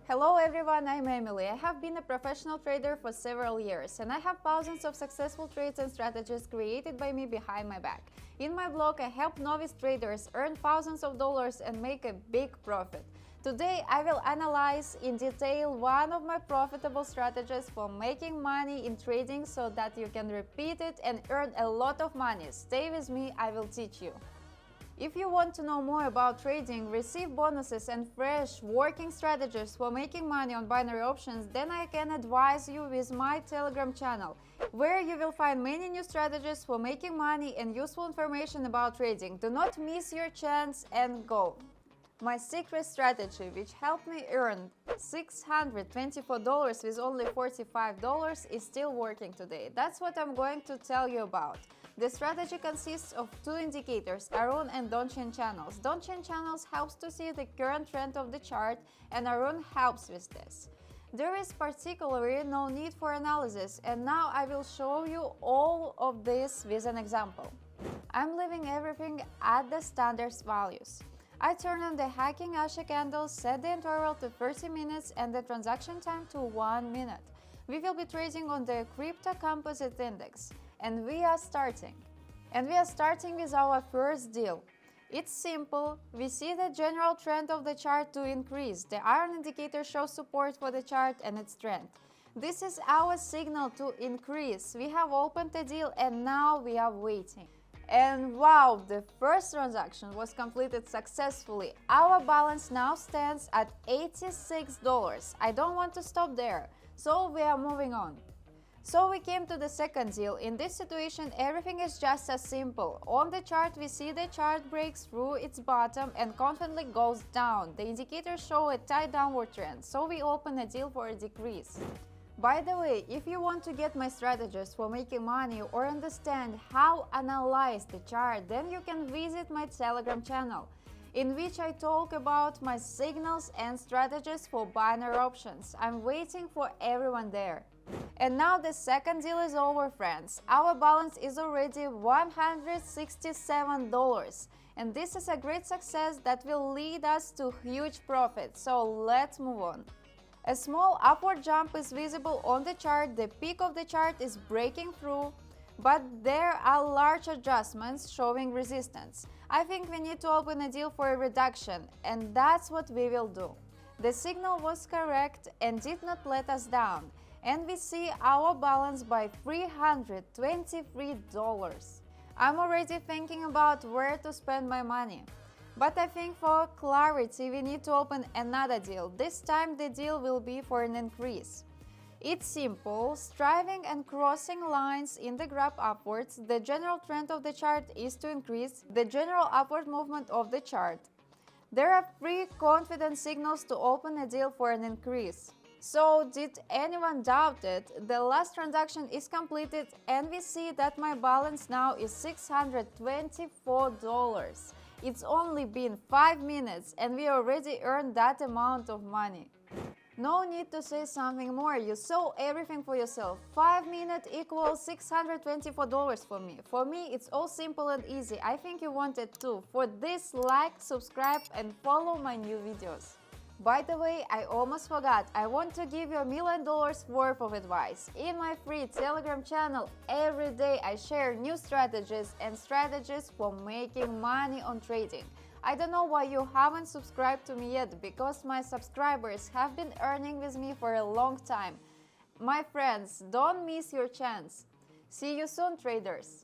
Hello everyone, I'm Emily. I have been a professional trader for several years and I have thousands of successful trades and strategies created by me behind my back. In my blog, I help novice traders earn thousands of dollars and make a big profit. Today, I will analyze in detail one of my profitable strategies for making money in trading so that you can repeat it and earn a lot of money. Stay with me, I will teach you. If you want to know more about trading, receive bonuses and fresh working strategies for making money on binary options, then I can advise you with my Telegram channel, where you will find many new strategies for making money and useful information about trading. Do not miss your chance and go! My secret strategy, which helped me earn $624 with only $45, is still working today. That's what I'm going to tell you about. The strategy consists of two indicators, Arun and Donchian channels. Donchian channels helps to see the current trend of the chart, and Arun helps with this. There is particularly no need for analysis, and now I will show you all of this with an example. I'm leaving everything at the standard values. I turn on the hacking Asha candle, set the interval to 30 minutes and the transaction time to 1 minute. We will be trading on the crypto composite index. And we are starting with our first deal. It's simple. We see the general trend of the chart to increase. The iron indicator shows support for the chart and its trend. This is our signal to increase. We have opened the deal and now we are waiting. And wow, the first transaction was completed successfully. Our balance now stands at $86. I don't want to stop there, so we are moving on. So we came to the second deal. In this situation, everything is just as simple. On the chart, we see the chart breaks through its bottom and confidently goes down. The indicators show a tight downward trend, so we open a deal for a decrease. By the way, if you want to get my strategies for making money or understand how to analyze the chart, then you can visit my Telegram channel, in which I talk about my signals and strategies for binary options. I'm waiting for everyone there. And now the second deal is over, friends. Our balance is already $167, and this is a great success that will lead us to huge profit. So let's move on. A small upward jump is visible on the chart. The peak of the chart is breaking through, but there are large adjustments showing resistance. I think we need to open a deal for a reduction, and that's what we will do. The signal was correct and did not let us down, and we see our balance by $323. I'm already thinking about where to spend my money. But I think for clarity we need to open another deal. This time the deal will be for an increase. It's simple, striving and crossing lines in the graph upwards. The general trend of the chart is to increase the general upward movement of the chart. There are 3 confident signals to open a deal for an increase. So did anyone doubt it? The last transaction is completed and we see that my balance now is $624. It's only been 5 minutes and we already earned that amount of money. No need to say something more, you saw everything for yourself. 5 minutes equals $624 for me. For me, it's all simple and easy. I think you want it too. For this, like, subscribe and follow my new videos. By the way, I almost forgot, I want to give you $1 million worth of advice. In my free Telegram channel, every day I share new strategies and strategies for making money on trading. I don't know why you haven't subscribed to me yet, because my subscribers have been earning with me for a long time. My friends, don't miss your chance. See you soon, traders!